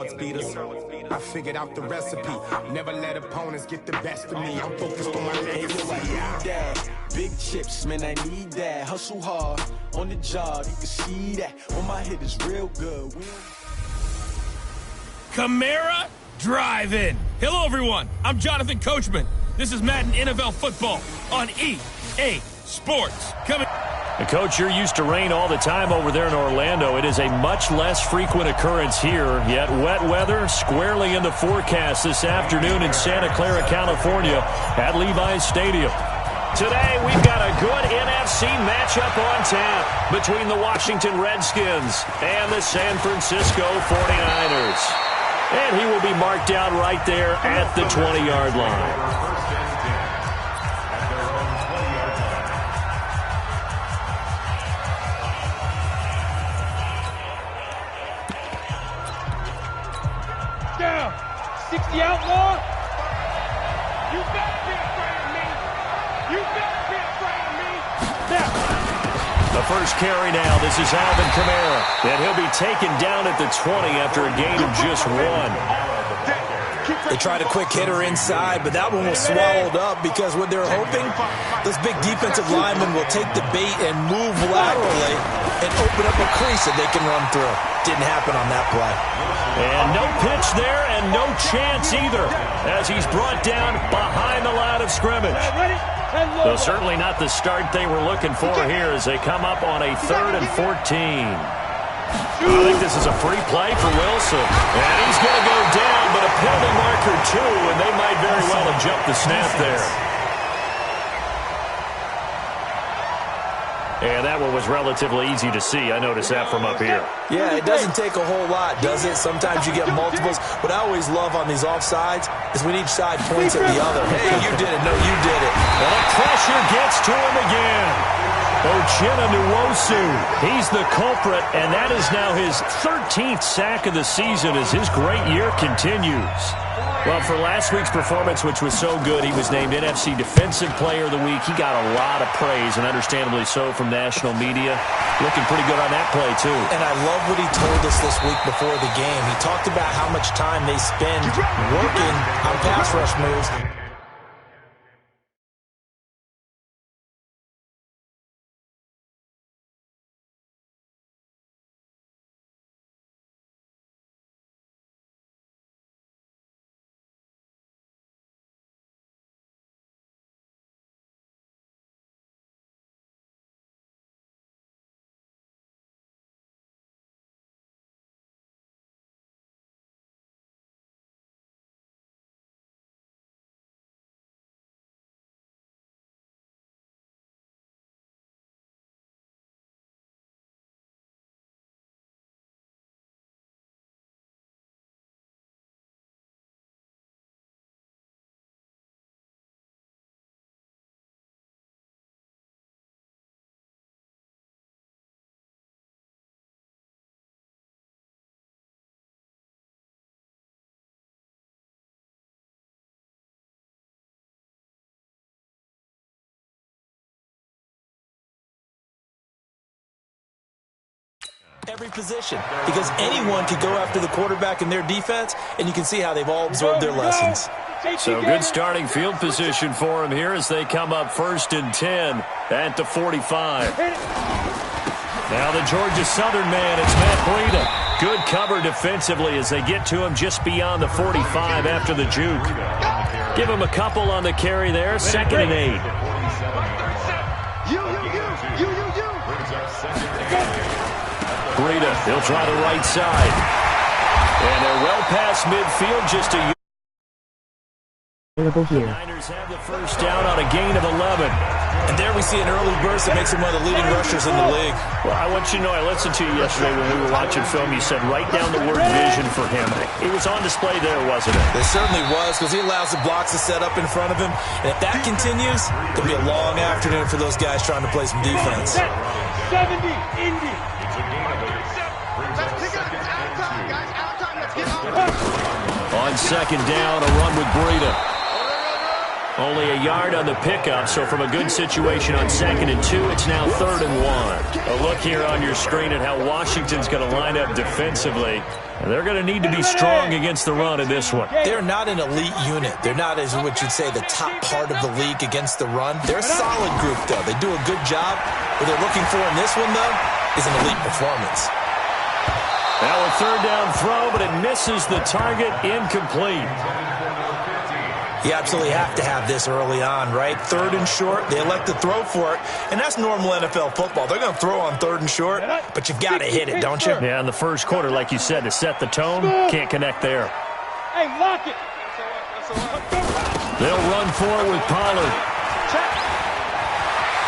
Beaters. I figured out the recipe. Never let opponents get the best of me. I'm focused on my legacy. That big chips, man, I need that. Hustle hard on the job. You can see that. On my head is real good. Camara Drive-In. Hello, everyone. I'm Jonathan Coachman. This is Madden NFL Football on EA Sports. Coach, you're used to rain all the time over there in Orlando. It is a much less frequent occurrence here, yet wet weather squarely in the forecast this afternoon in Santa Clara, California at Levi's Stadium. Today, we've got a good NFC matchup on tap between the Washington Redskins and the San Francisco 49ers. And he will be marked down right there at the 20-yard line. Down, 60 outlaw. You better be afraid of me. You better be afraid of me. Now. The first carry now. This is Alvin Kamara. And he'll be taken down at the 20 after a gain of just one. They tried a quick hitter inside, but that one was swallowed up because what they're hoping, this big defensive lineman will take the bait and move laterally and open up a crease that they can run through. Didn't happen on that play. And no pitch there and no chance either as he's brought down behind the line of scrimmage. So certainly not the start they were looking for here as they come up on a 3rd and 14. I think this is a free play for Wilson. And he's going to go down, but a penalty marker too, and they might very well have jumped the snap there. And that one was relatively easy to see. I noticed that from up here. Yeah, it doesn't take a whole lot, does it? Sometimes you get multiples. What I always love on these offsides is when each side points at the other. Hey, you did it. No, you did it. And the pressure gets to him again. Uchenna Nwosu, he's the culprit, and that is now his 13th sack of the season as his great year continues. Well, for last week's performance, which was so good, he was named NFC Defensive Player of the Week. He got a lot of praise, and understandably so, from national media. Looking pretty good on that play, too. And I love what he told us this week before the game. He talked about how much time they spend working on pass rush moves. Every position, because anyone could go after the quarterback in their defense, and you can see how they've all absorbed their lessons. So good starting field position for him here as they come up 1st and 10 at the 45. Now the Georgia Southern man, it's Matt Breida. Good cover defensively as they get to him just beyond the 45 after the juke. Give him a couple on the carry there, 2nd and 8. Breida, he'll try the right side. And they're well past midfield, just a... The Niners have the first down on a gain of 11. And there we see an early burst that makes him one of the leading rushers in the league. Well, I want you to know, I listened to you yesterday when we were watching film. You said write down the word vision for him. It was on display there, wasn't it? It certainly was, because he allows the blocks to set up in front of him. And if that continues, it'll be a long afternoon for those guys trying to play some defense. 70, Indy. On 2nd down, a run with Breida. Only a yard on the pickup, so from a good situation on 2nd and 2, it's now 3rd and 1. A look here on your screen at how Washington's going to line up defensively. They're going to need to be strong against the run in this one. They're not an elite unit. They're not, as what you'd say, the top part of the league against the run. They're a solid group, though. They do a good job. What they're looking for in this one, though, is an elite performance. Now a 3rd down throw, but it misses the target, incomplete. You absolutely have to have this early on, right? 3rd and short, they elect to throw for it, and that's normal NFL football. They're going to throw on 3rd and short, but you've got to hit it, don't you? Yeah, in the first quarter, like you said, to set the tone, can't connect there. Hey, lock it. They'll run for it with Pollard.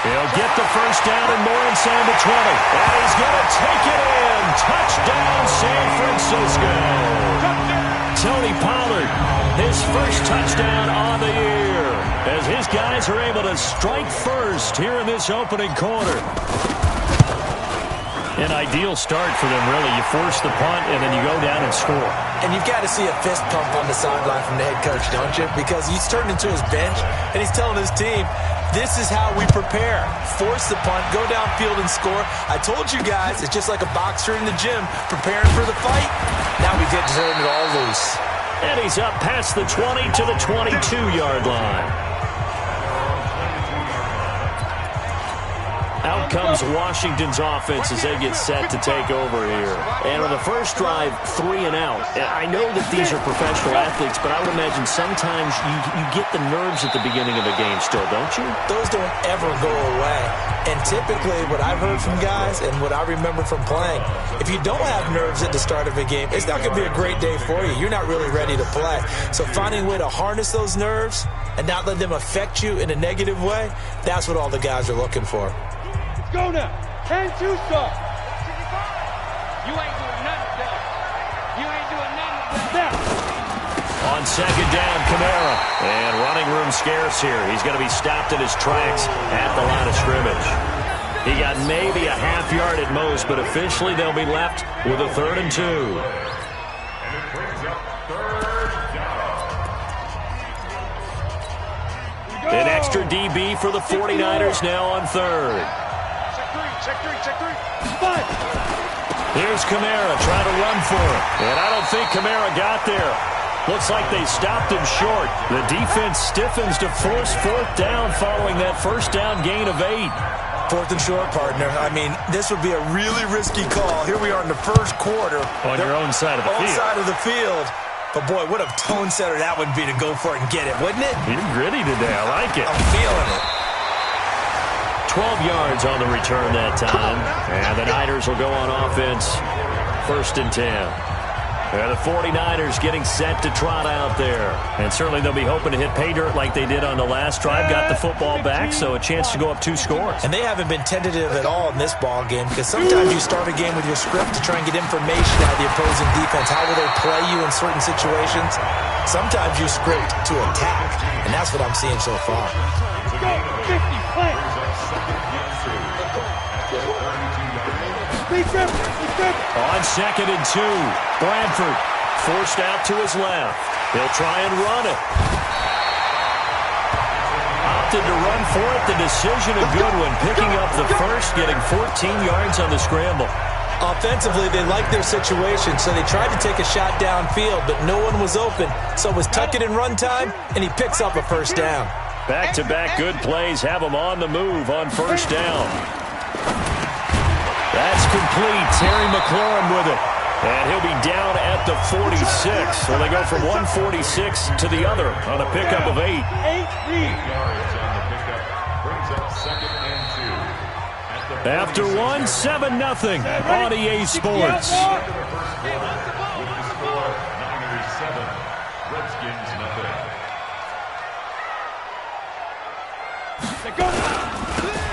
He'll get the first down and more inside the 20. And he's going to take it in. Touchdown, San Francisco. Tony Pollard, his first touchdown on the year, as his guys are able to strike first here in this opening quarter. An ideal start for them, really. You force the punt, and then you go down and score. And you've got to see a fist pump on the sideline from the head coach, don't you? Because he's turned into his bench, and he's telling his team, this is how we prepare. Force the punt, go downfield and score. I told you guys, it's just like a boxer in the gym preparing for the fight. Now we get turning it all loose. And he's up past the 20 to the 22-yard line. Out comes Washington's offense as they get set to take over here. And on the first drive, 3 and out. I know that these are professional athletes, but I would imagine sometimes you get the nerves at the beginning of a game still, don't you? Those don't ever go away. And typically what I've heard from guys and what I remember from playing, if you don't have nerves at the start of a game, it's not going to be a great day for you. You're not really ready to play. So finding a way to harness those nerves and not let them affect you in a negative way, that's what all the guys are looking for. Go now. 10-2 start. You ain't doing nothing today. You ain't doing nothing today. On 2nd down, Kamara. And running room scarce here. He's going to be stopped in his tracks at the line of scrimmage. He got maybe a half yard at most, but officially they'll be left with a 3rd and 2. An extra DB for the 49ers now on 3rd. Check three. Here's Kamara trying to run for it. And I don't think Kamara got there. Looks like they stopped him short. The defense stiffens to force 4th down following that first down gain of 8. 4th and short, partner. I mean, this would be a really risky call. Here we are in the first quarter. On your own side of the field. Own side of the field. But, boy, what a tone setter that would be to go for it and get it, wouldn't it? You're gritty today. I like it. I'm feeling it. 12 yards on the return that time. And the Niners will go on offense. 1st and 10. The 49ers getting set to trot out there. And certainly they'll be hoping to hit pay dirt like they did on the last drive. Got the football back, so a chance to go up 2 scores. And they haven't been tentative at all in this ball game, because sometimes you start a game with your script to try and get information out of the opposing defense. How will they play you in certain situations? Sometimes you script to attack, and that's what I'm seeing so far. Go, 50, play. On 2nd and 2, Bradford forced out to his left. He'll try and run it. Opted to run for it. The decision a good one. Picking up the first, getting 14 yards on the scramble. Offensively, they liked their situation, so they tried to take a shot downfield, but no one was open. So it was tuck it in run time, and he picks up a first down. Back-to-back good plays have him on the move on first down. That's complete. Terry McLaurin with it. And he'll be down at the 46. So they go from 146 to the other on a pickup of 8. 8 read. After 1, 7-0 on EA Sports.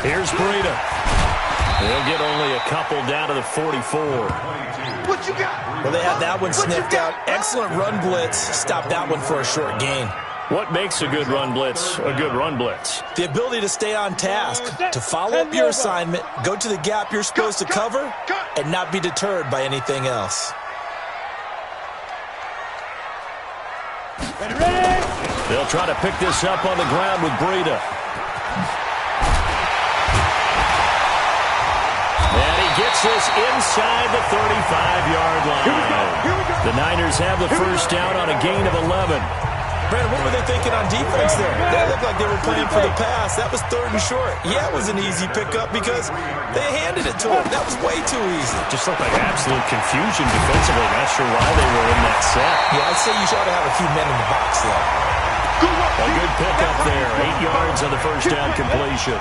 Here's Breida. They'll get only a couple down to the 44. What you got? Well, they had that one sniffed out. Excellent run blitz. Stop that one for a short gain. What makes a good run blitz a good run blitz? The ability to stay on task, to follow up your assignment, go to the gap you're supposed to cover, and not be deterred by anything else. Ready? They'll try to pick this up on the ground with Breida. And he gets this inside the 35-yard line. The Niners have the first down on a gain of 11. Brandon, what were they thinking on defense there? They looked like they were playing for the pass. That was 3rd and short. Yeah, it was an easy pickup because they handed it to him. That was way too easy. Just looked like absolute confusion defensively. Not sure why they were in that set. Yeah, I'd say you should have a few men in the box there. A good pickup there. 8 yards on the first down completion.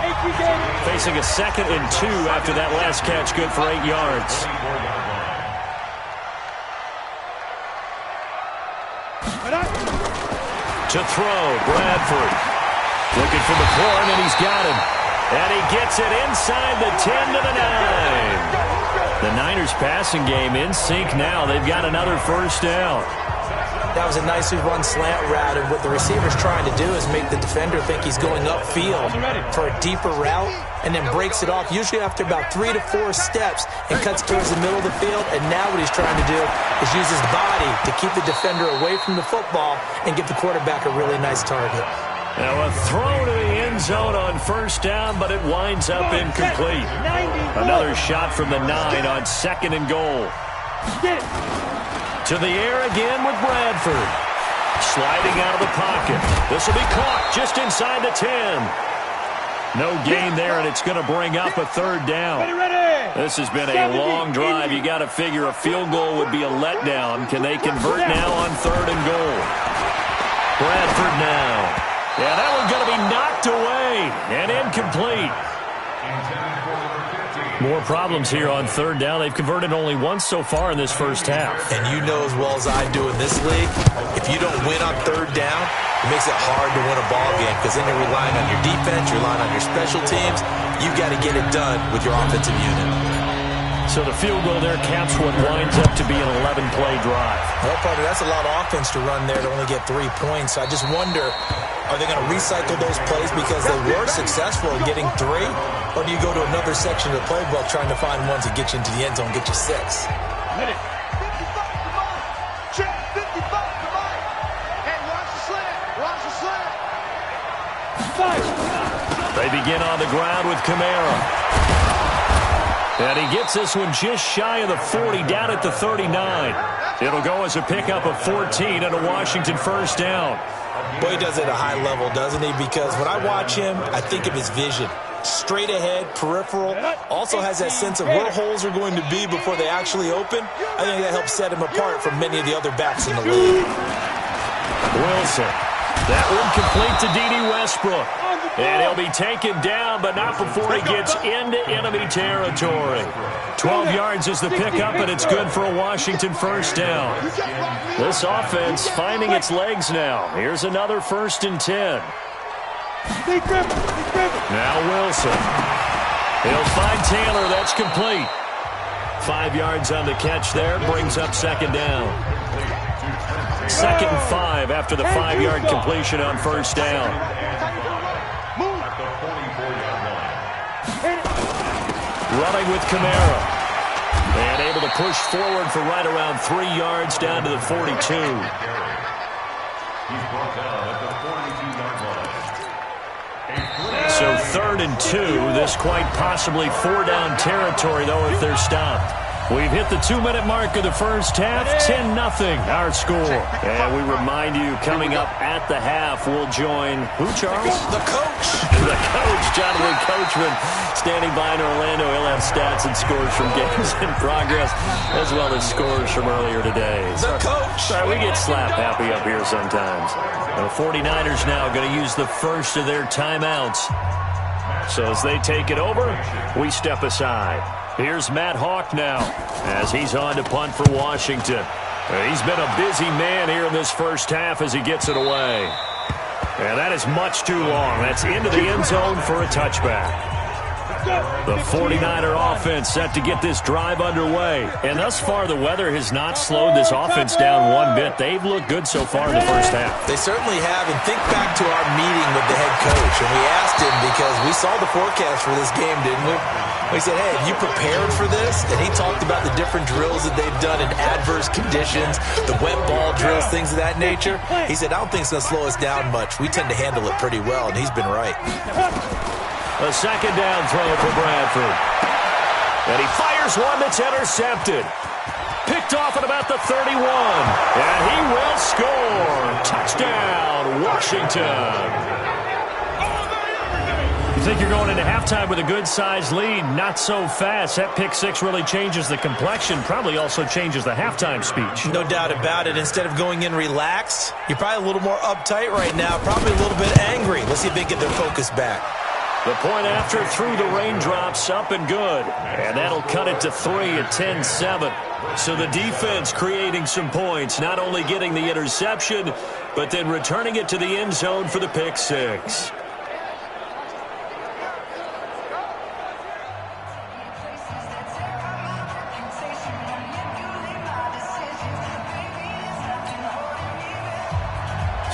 Facing a 2nd and 2 after that last catch. Good for 8 yards. To throw, Bradford. Looking for McLaurin, and he's got him. And he gets it inside the 10 to the 9. The Niners passing game in sync now. They've got another first down. That was a nicely run slant route, and what the receiver's trying to do is make the defender think he's going upfield for a deeper route, and then breaks it off, usually after about 3 to 4 steps, and cuts towards the middle of the field. And now what he's trying to do is use his body to keep the defender away from the football and give the quarterback a really nice target. Now a throw to the end zone on first down, but it winds up incomplete. Another shot from the 9 on 2nd and goal. To the air again with Bradford. Sliding out of the pocket. This will be caught just inside the 10. No gain there, and it's going to bring up a 3rd down. This has been a long drive. You got to figure a field goal would be a letdown. Can they convert now on 3rd and goal? Bradford now. Yeah, that one's going to be knocked away and incomplete. More problems here on 3rd down. They've converted only once so far in this first half. And you know as well as I do in this league, if you don't win on 3rd down, it makes it hard to win a ball game because then you're relying on your defense, you're relying on your special teams. You got to get it done with your offensive unit. So the field goal there caps what winds up to be an 11-play drive. Well, partner, that's a lot of offense to run there to only get 3 points. So I just wonder, are they going to recycle those plays because they were successful in getting 3? Or do you go to another section of the playbook trying to find ones that get you into the end zone, get you 6? They begin on the ground with Kamara. And he gets this one just shy of the 40, down at the 39. It'll go as a pickup of 14 and a Washington first down. Boy, he does it at a high level, doesn't he? Because when I watch him, I think of his vision. Straight ahead, peripheral, also has that sense of where holes are going to be before they actually open. I think that helps set him apart from many of the other backs in the league. Wilson. That one complete to D.D. Westbrook. And he'll be taken down, but not before he gets into enemy territory. 12 yards is the pickup, and it's good for a Washington first down. This offense finding its legs now. Here's another 1st and 10. Now Wilson. He'll find Taylor. That's complete. 5 yards on the catch there. Brings up 2nd down. 2nd and 5 after the 5-yard completion on first down. Running with Kamara. And able to push forward for right around 3 yards down to the 42. He's brought down at the 42-yard line. So 3rd and 2. This quite possibly 4-down territory, though, if they're stopped. We've hit the 2-minute mark of the first half. 10-0 our score. And we remind you, coming up at the half, we'll join who, Charles? The coach. The coach, Jonathan Coachman, standing by in Orlando. He'll have stats and scores from games in progress, as well as scores from earlier today. The coach. Sorry, we get slap happy up here sometimes. The 49ers now going to use the first of their timeouts. So as they take it over, we step aside. Here's Matt Hawk now as he's on to punt for Washington. He's been a busy man here in this first half as he gets it away. And that is much too long. That's into the end zone for a touchback. The 49er offense set to get this drive underway. And thus far, the weather has not slowed this offense down one bit. They've looked good so far in the first half. They certainly have. And think back to our meeting with the head coach. And we asked him because we saw the forecast for this game, didn't we? He said, hey, have you prepared for this? And he talked about the different drills that they've done in adverse conditions, the wet ball drills, things of that nature. He said, I don't think it's going to slow us down much. We tend to handle it pretty well, and he's been right. A second down throw for Bradford. And he fires one that's intercepted. Picked off at about the 31. And he will score. Touchdown, Washington. You think you're going into halftime with a good-sized lead? Not so fast. That pick six really changes the complexion, probably also changes the halftime speech. No doubt about it. Instead of going in relaxed, you're probably a little more uptight right now, probably a little bit angry. Let's see if they get their focus back. The point after through the raindrops, up and good. And that'll cut it to 3 at 10-7. So the defense creating some points, not only getting the interception, but then returning it to the end zone for the pick six.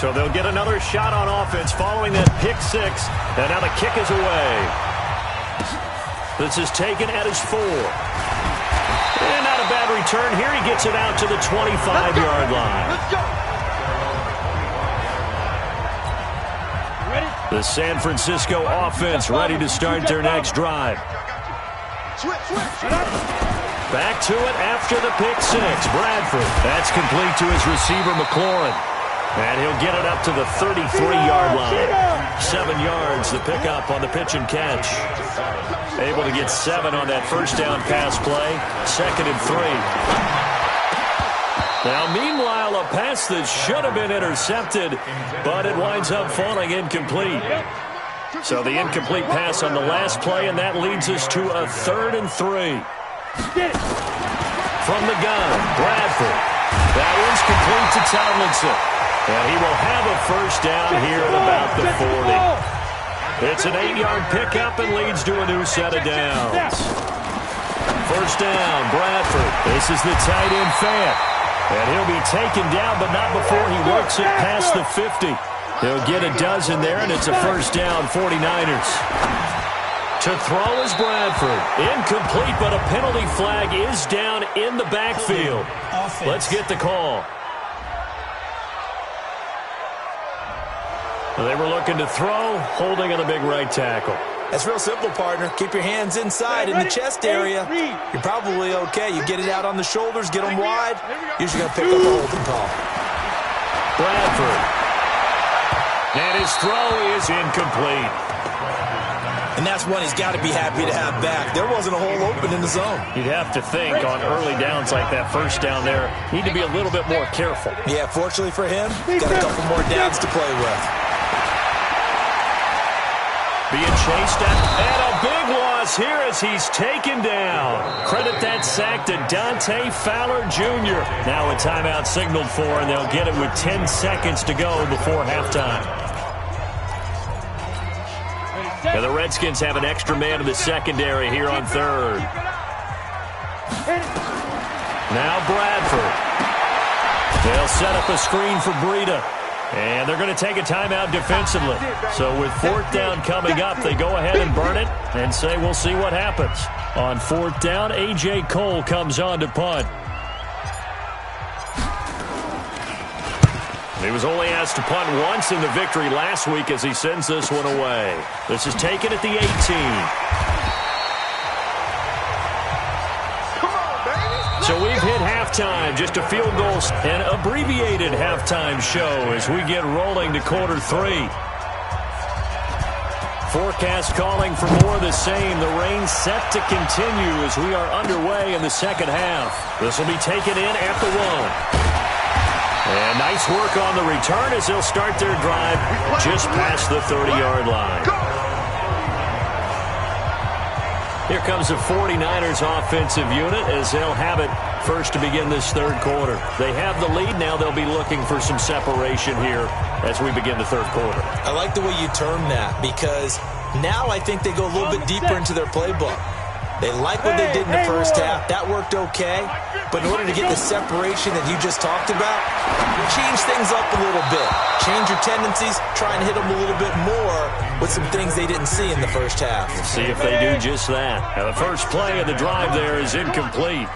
So they'll get another shot on offense following that pick six. And now the kick is away. This is taken at his 4. And not a bad return here. He gets it out to the 25-yard line. The San Francisco offense ready to start their next drive. Back to it after the pick six. Bradford. That's complete to his receiver, McLaurin. And he'll get it up to the 33-yard line. 7 yards, the pickup on the pitch and catch. Able to get 7 on that first down pass play. 2nd and 3. Now, meanwhile, a pass that should have been intercepted, but it winds up falling incomplete. So the incomplete pass on the last play, and that leads us to a 3rd and 3. From the gun, Bradford. That one's complete to Tomlinson. And he will have a first down here at about the 40. It's an 8-yard pickup and leads to a new set of downs. First down, Bradford. This is the tight end Fant. And he'll be taken down, but not before he works it past the 50. He'll get a dozen there, and it's a first down, 49ers. To throw is Bradford. Incomplete, but a penalty flag is down in the backfield. Let's get the call. They were looking to throw, holding on the big right tackle. That's real simple, partner. Keep your hands inside in the chest area. You're probably okay. You get it out on the shoulders, get them wide. Usually going to pick up a holding call. Bradford. And his throw is incomplete. And that's one he's got to be happy to have back. There wasn't a hole open in the zone. You'd have to think on early downs like that first down there, need to be a little bit more careful. Yeah, fortunately for him, got a couple more downs to play with. Being chased at, and a big loss here as he's taken down. Credit that sack to Dante Fowler Jr. Now a timeout signaled for, and they'll get it with 10 seconds to go before halftime. And the Redskins have an extra man in the secondary here on 3rd. Now Bradford. They'll set up a screen for Breida. And they're going to take a timeout defensively. So with 4th down coming up, they go ahead and burn it and say we'll see what happens. On 4th down, A.J. Cole comes on to punt. He was only asked to punt once in the victory last week as he sends this one away. This is taken at the 18. So we've hit halftime, just a field goal, an abbreviated halftime show as we get rolling to quarter 3. Forecast calling for more of the same. The rain set to continue as we are underway in the second half. This will be taken in at the 1. And nice work on the return as they'll start their drive just past the 30-yard line. Here comes the 49ers offensive unit as they'll have it first to begin this 3rd quarter. They have the lead. Now they'll be looking for some separation here as we begin the 3rd quarter. I like the way you term that because now I think they go a little bit deeper into their playbook. They like what they did in the first half. That worked okay. But in order to get the separation that you just talked about, change things up a little bit. Change your tendencies. Try and hit them a little bit more with some things they didn't see in the first half. See if they do just that. Now, the first play of the drive there is incomplete.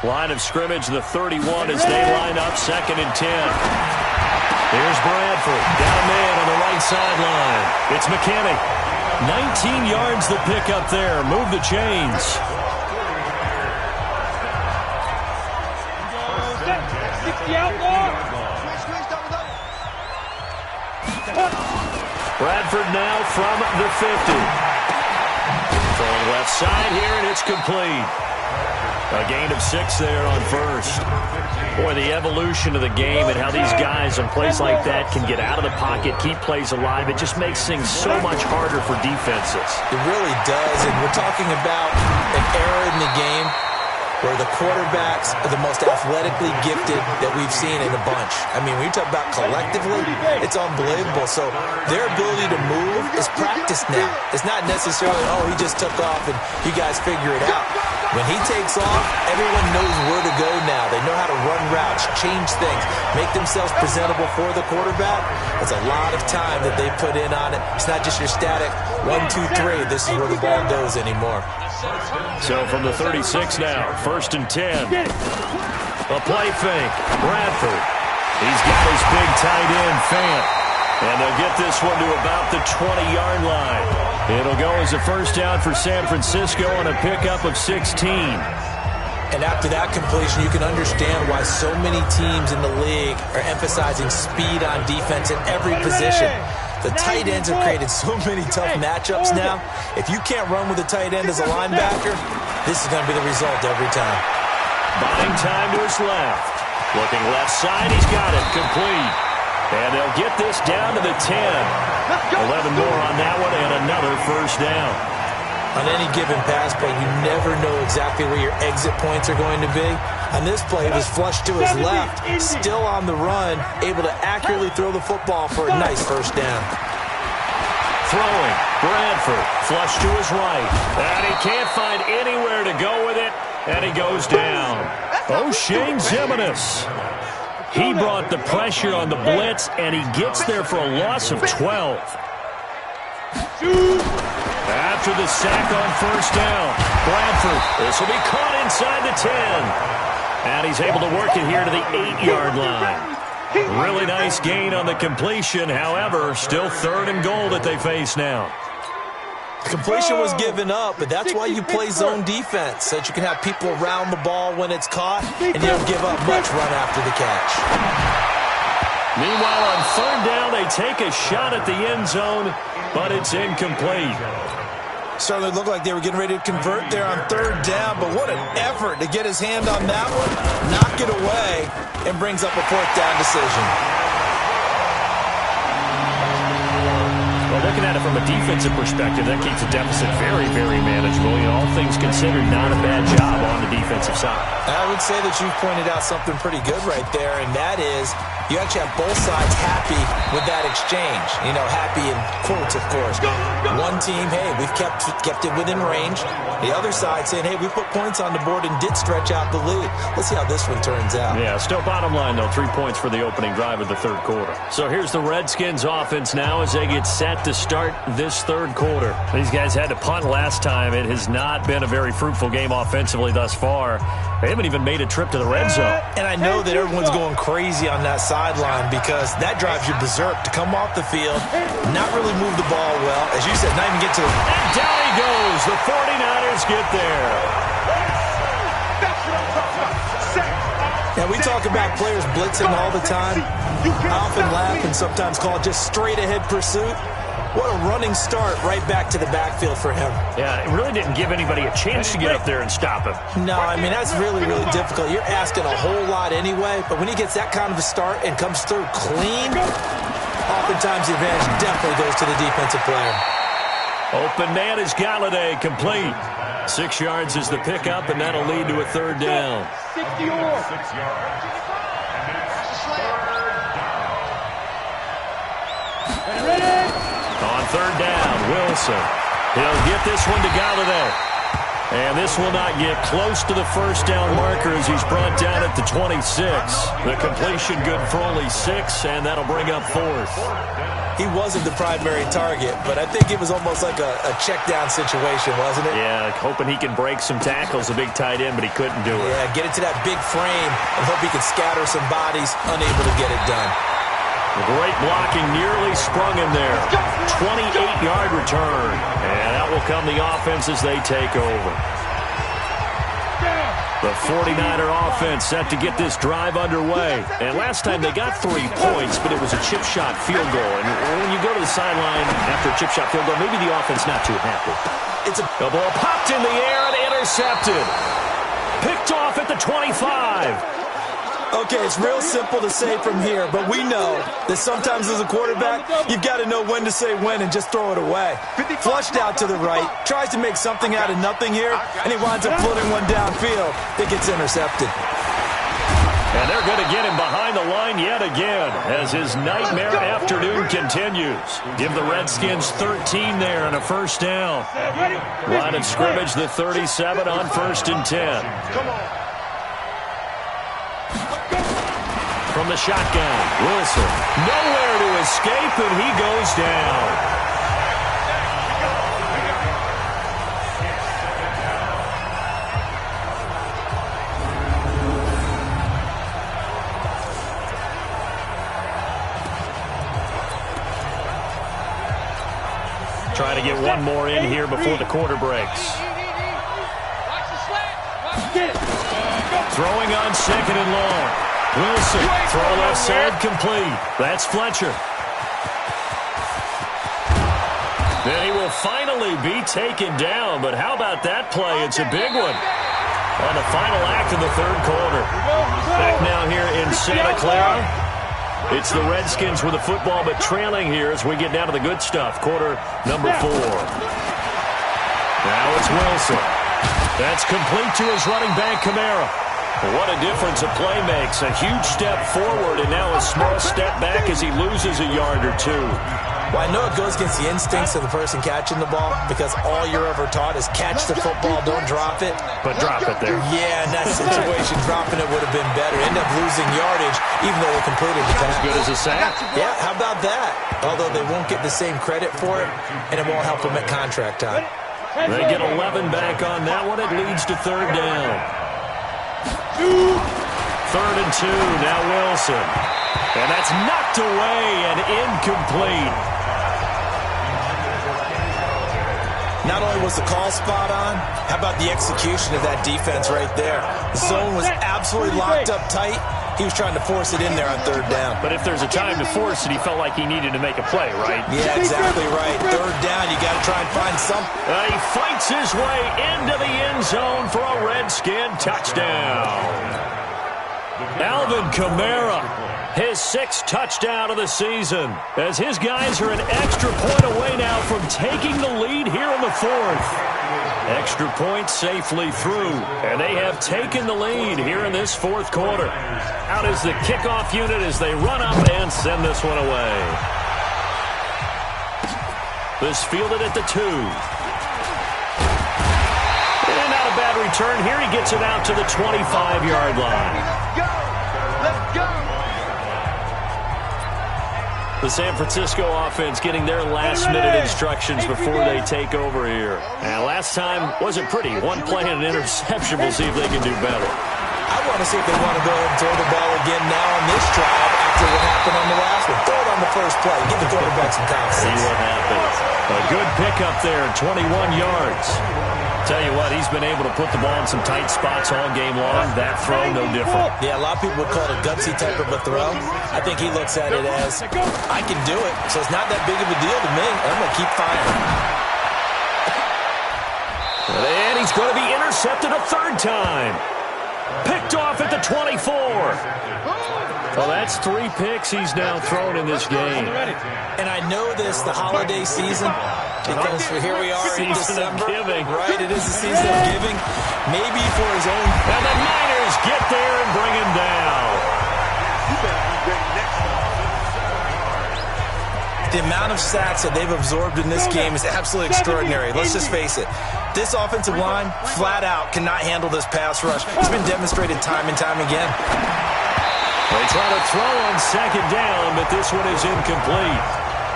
Line of scrimmage, the 31 as they line up, 2nd and 10. Here's Bradford, down man on the right sideline. It's McKinney. 19 yards the pick up there. Move the chains. 60 outlaw. Bradford now from the 50. Throwing left side here, and it's complete. A gain of 6 there on first. Boy, the evolution of the game and how these guys in plays like that can get out of the pocket, keep plays alive, it just makes things so much harder for defenses. It really does, and we're talking about an era in the game where the quarterbacks are the most athletically gifted that we've seen in a bunch. I mean, when you talk about collectively, it's unbelievable. So their ability to move is practiced now. It's not necessarily, oh, he just took off and you guys figure it out. When he takes off, everyone knows where to go now. They know how to run routes, change things, make themselves presentable for the quarterback. It's a lot of time that they put in on it. It's not just your static 1, 2, 3. This is where the ball goes anymore. So from the 36 now, 1st and 10. A play fake. Bradford. He's got his big tight end, Fant. And they'll get this one to about the 20-yard line. It'll go as a first down for San Francisco on a pickup of 16. And after that completion, you can understand why so many teams in the league are emphasizing speed on defense in every position. The tight ends have created so many tough matchups now. If you can't run with a tight end as a linebacker, this is going to be the result every time. Buying time to his left. Looking left side, he's got it. Complete. And they'll get this down to the 10. 11 more on that one and another first down. On any given pass play, you never know exactly where your exit points are going to be. On this play, it was flushed to his left, still on the run, able to accurately throw the football for a nice first down. Throwing, Bradford, flush to his right. And he can't find anywhere to go with it, and he goes down. O'Shane Ximines. He brought the pressure on the blitz, and he gets there for a loss of 12. After the sack on first down, Bradford, this will be caught inside the 10. And he's able to work it here to the 8-yard line. Really nice gain on the completion. However, still 3rd and goal that they face now. The completion was given up, but that's why you play zone defense, so that you can have people around the ball when it's caught, and you don't give up much run after the catch. Meanwhile, on 3rd down, they take a shot at the end zone, but it's incomplete. Certainly looked like they were getting ready to convert there on 3rd down, but what an effort to get his hand on that one, knock it away, and brings up a 4th down decision. Well, looking at it from a defensive perspective, that keeps the deficit very, very manageable. You know, all things considered, not a bad job on the defensive side. I would say that you pointed out something pretty good right there, and that is you actually have both sides happy with that exchange. You know, happy in quotes, of course. One team, hey, we've kept it within range. The other side saying, hey, we put points on the board and did stretch out the lead. Let's see how this one turns out. Yeah, still bottom line, though, 3 points for the opening drive of the 3rd quarter. So here's the Redskins offense now as they get set to start this 3rd quarter. These guys had to punt last time. It has not been a very fruitful game offensively thus far. They haven't even made a trip to the red zone. And I know that everyone's going crazy on that sideline because that drives you berserk to come off the field, not really move the ball well. As you said, not even get to the... And down he goes. The 49ers get there. Now, we talk about players blitzing all the time. I often laugh and sometimes call it just straight-ahead pursuit. What a running start right back to the backfield for him. Yeah, it really didn't give anybody a chance to get up there and stop him. No, I mean, that's really, really difficult. You're asking a whole lot anyway, but when he gets that kind of a start and comes through clean, oftentimes the advantage definitely goes to the defensive player. Open man is Galladay, complete. 6 yards is the pickup, and that'll lead to a 3rd down. 60 yards. On 3rd down, Wilson. He'll get this one to Galladay. And this will not get close to the first down marker as he's brought down at the 26. The completion good for only 6, and that'll bring up 4th. He wasn't the primary target, but I think it was almost like a check-down situation, wasn't it? Yeah, hoping he can break some tackles, a big tight end, but he couldn't do it. Yeah, get it to that big frame and hope he can scatter some bodies, unable to get it done. Great blocking, nearly sprung him there. 28-yard return. And out will come the offense as they take over. The 49er offense set to get this drive underway. And last time they got 3 points, but it was a chip shot field goal. And when you go to the sideline after a chip shot field goal, maybe the offense not too happy. The ball popped in the air and intercepted. Picked off at the 25. Okay, it's real simple to say from here, but we know that sometimes as a quarterback, you've got to know when to say when and just throw it away. Flushed out to the right, tries to make something out of nothing here, and he winds up floating one downfield that gets intercepted. And they're going to get him behind the line yet again as his nightmare afternoon continues. Give the Redskins 13 there and a first down. Line of scrimmage, the 37 on 1st and 10. Come on. From the shotgun, Wilson, nowhere to escape, and he goes down. Trying to get one more in here before the quarter breaks. Throwing on 2nd and long. Wilson, throw left side complete. That's Fletcher. Then he will finally be taken down, but how about that play? It's a big one on the final act of the 3rd quarter. Back now here in Santa Clara. It's the Redskins with the football, but trailing here as we get down to the good stuff. Quarter number 4. Now it's Wilson. That's complete to his running back, Kamara. What a difference a play makes. A huge step forward and now a small step back as he loses a yard or 2. Well, I know it goes against the instincts of the person catching the ball because all you're ever taught is catch the football, don't drop it. But drop it there. Yeah, in that situation, dropping it would have been better. End up losing yardage even though they completed the pass. As good as a sack. Yeah, how about that? Although they won't get the same credit for it, and it won't help them at contract time. They get 11 back on that one. It leads to 3rd down. 3rd and 2, now Wilson. And that's knocked away and incomplete. Not only was the call spot on, how about the execution of that defense right there? The zone was absolutely locked up tight. He was trying to force it in there on 3rd down. But if there's a time to force it, he felt like he needed to make a play, right? Yeah, exactly right. 3rd down, you got to try and find something. He fights his way into the end zone for a Redskin touchdown. Alvin Kamara, his 6th touchdown of the season, as his guys are an extra point away now from taking the lead here in the 4th. Extra point safely through, and they have taken the lead here in this 4th quarter. Out is the kickoff unit as they run up and send this one away. This fielded at the 2. And not a bad return here. He gets it out to the 25-yard line. The San Francisco offense getting their last-minute instructions before they take over here. And last time wasn't pretty. One play and an interception. We'll see if they can do better. I want to see if they want to go ahead and throw the ball again now on this drive after what happened on the last one. Throw it on the first play. Give the quarterback some confidence. See what happens. A good pickup there, 21 yards. Tell you what, he's been able to put the ball in some tight spots all game long. That throw, no different. Yeah, a lot of people would call it a gutsy type of a throw. I think he looks at it as, I can do it, so it's not that big of a deal to me. I'm going to keep firing. And he's going to be intercepted a 3rd time. Picked off at the 24. Well, that's 3 picks he's now thrown in this game. And I know this, the holiday season, because here we are in December. Season of giving. Right, it is the season of giving. Maybe for his own. And the Niners get there and bring him down. You better be ready next time. The amount of sacks that they've absorbed in this game is absolutely extraordinary. Let's just face it. This offensive line, flat out, cannot handle this pass rush. It's been demonstrated time and time again. They try to throw on second down, but this one is incomplete.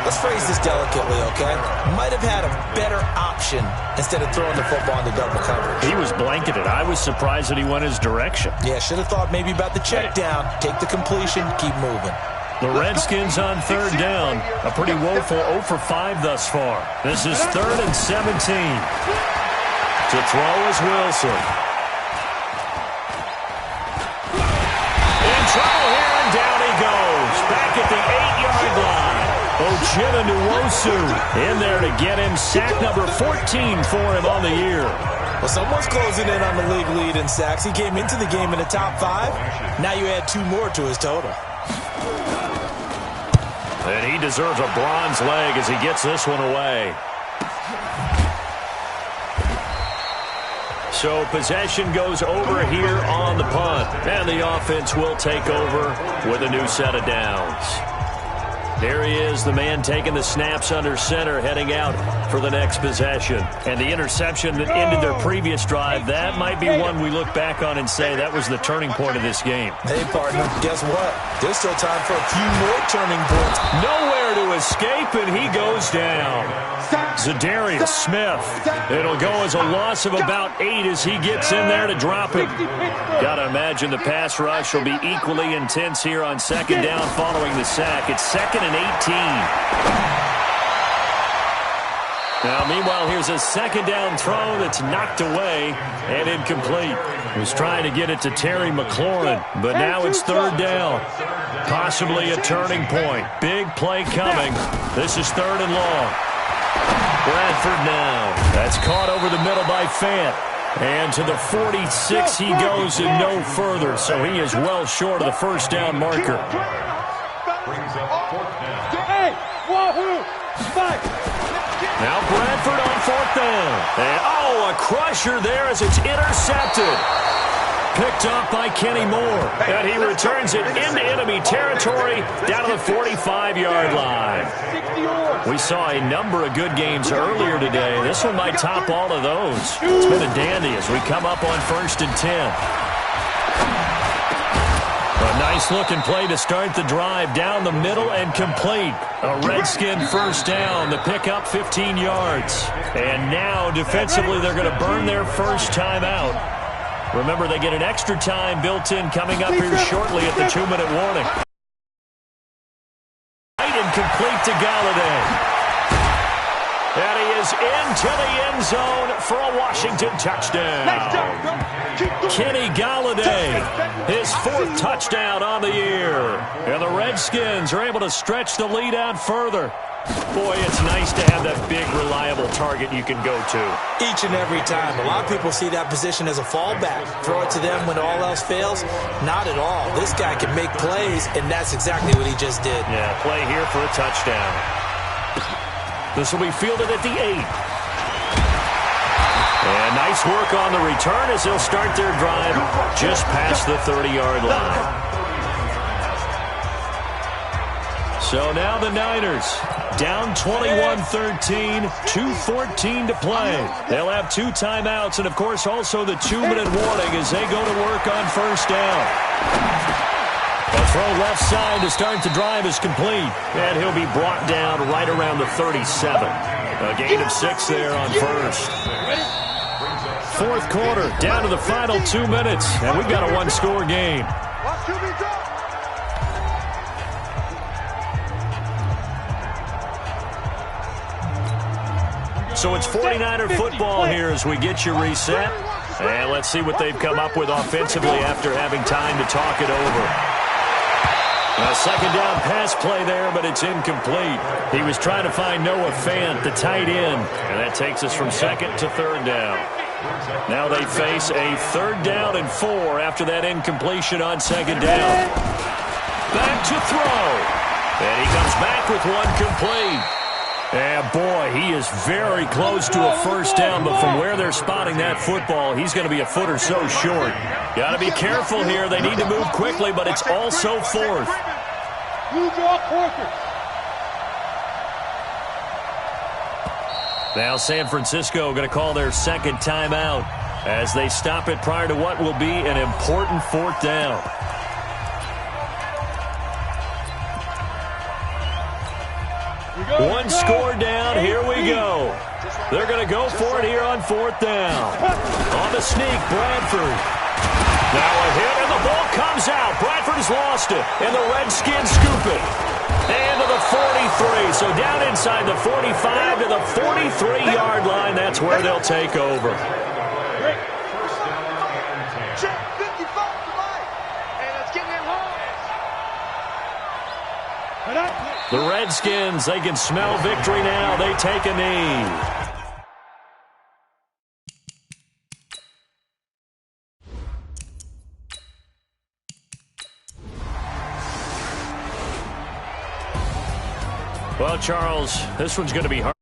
Let's phrase this delicately, okay? Might have had a better option instead of throwing the football into double coverage. He was blanketed. I was surprised that he went his direction. Yeah, should have thought maybe about the check down, take the completion, keep moving. The Redskins on third down. A pretty woeful 0 for 5 thus far. This is 3rd and 17. To throw is Wilson. In trouble here, and down he goes. Back at the 8-yard line. Ochena Nwosu in there to get him sack number 14 for him on the year. Well, someone's closing in on the league lead in sacks. He came into the game in the top 5. Now you add 2 more to his total. And he deserves a bronze leg as he gets this one away. So possession goes over here on the punt. And the offense will take over with a new set of downs. There he is, the man taking the snaps under center, heading out for the next possession. And the interception that ended their previous drive, that might be one we look back on and say that was the turning point of this game. Hey, partner, guess what? There's still time for a few more turning points. Nowhere to escape, and he goes down. Zadarius Smith. It'll go as a loss of about 8 as he gets in there to drop him. Got to imagine the pass rush will be equally intense here on second down following the sack. It's 2nd and 18. Now, meanwhile, here's a second down throw that's knocked away and incomplete. He was trying to get it to Terry McLaurin, but now it's 3rd down. Possibly a turning point. Big play coming. This is 3rd and long. Bradford now. That's caught over the middle by Fant. And to the 46 he goes and no further, so he is well short of the first down marker. Now Bradford on 4th down. And, a crusher there as it's intercepted. Picked up by Kenny Moore. And he returns it into enemy territory down to the 45-yard line. We saw a number of good games earlier today. This one might top all of those. It's been a dandy as we come up on 1st and 10. A nice-looking play to start the drive down the middle and complete. A Redskin first down. The pickup 15 yards. And now, defensively, they're going to burn their first time out. Remember, they get an extra time built in coming up here shortly at the 2-minute warning. Right and complete to Galladay. And he is into the end zone for a Washington touchdown. Kenny Galladay, his 4th touchdown on the year. And the Redskins are able to stretch the lead out further. Boy, it's nice to have that big, reliable target you can go to. Each and every time. A lot of people see that position as a fallback. Throw it to them when all else fails. Not at all. This guy can make plays, and that's exactly what he just did. Yeah, play here for a touchdown. This will be fielded at the 8. And nice work on the return as they'll start their drive just past the 30-yard line. So now the Niners down 21-13, 2:14 to play. They'll have 2 timeouts and, of course, also the 2-minute warning as they go to work on first down. A throw left side to start the drive is complete, and he'll be brought down right around the 37. A gain of 6 there on first. 4th quarter, down to the final 2 minutes, and we've got a 1-score game. So it's 49er football here as we get you reset. And let's see what they've come up with offensively after having time to talk it over. A second down pass play there, but it's incomplete. He was trying to find Noah Fant, the tight end. And that takes us from 2nd to 3rd down. Now they face a 3rd down and 4 after that incompletion on 2nd down. Back to throw. And he comes back with one complete. And boy, he is very close to a first down, but from where they're spotting that football, he's going to be a foot or so short. Got to be careful here. They need to move quickly, but it's also 4th. Now San Francisco going to call their second timeout as they stop it prior to what will be an important fourth down. One score down. Here we go. They're going to go for it here on fourth down. On the sneak, Bradford. Now a hit, and the ball comes out. Bradford's lost it, and the Redskins scoop it. And to the 43. So down inside the 45 to the 43-yard line. That's where they'll take over. The Redskins, they can smell victory now. They take a knee. Well, Charles, this one's going to be hard.